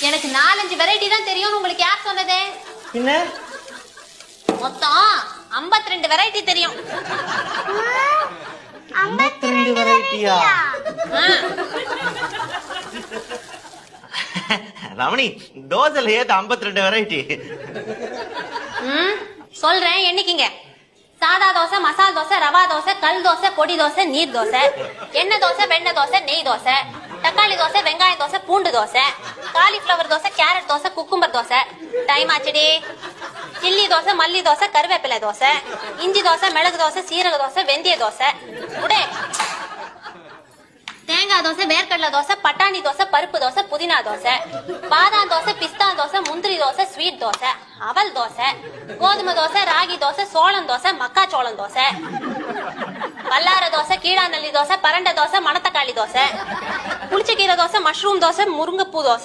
எனக்கு 4-5 வெரைட்டி தான் தெரியும்னு உங்களுக்கு யார் சொன்னது? என்ன மொத்தம் 52 வெரைட்டி தெரியும். 52 வெரைட்டியா? ரமணி, தோசைல ஏது 52 வெரைட்டி? சொல்றேன் எண்ணிக்கிங்க. சாதா தோசை, மசால் தோசை, ரவா தோசை, கல் தோசை, பொடி தோசை, நீர் தோசை, எண்ணெய் தோசை, வெண்ணெய் தோசை, நெய் தோசை, தக்காளி தோசை, வெங்காய தோசை, பூண்டு dosa, cauliflower dosa, carrot dosa, cucumber dosa. Time ஆச்சுடி. சில்லி தோசை, மல்லி தோசை, கருவேப்பிலை தோசை, இஞ்சி தோசை, மிளகு தோசை, சீரக தோசை, வெந்தய தோசை, உடே தேங்காய் தோசை, வேர்க்கடலை தோசை, பட்டாணி தோசை, பருப்பு தோசை, புதினா தோசை, பாதாம் தோசை, பிஸ்தா தோசை, முந்திரி தோசை, ஸ்வீட் தோசை, அவல் தோசை, கோதுமை தோசை, ராகி தோசை, சோளம் தோசை, மக்காச்சோளம் தோசை, வல்லார தோசை, கீழாநெல்லி தோசை, பரண்டை தோசை, மணத்தக்காளி தோசை, புளிச்சக்கீரை தோசை, மஷ்ரூம் தோசை, முருங்கைப்பூ தோசை.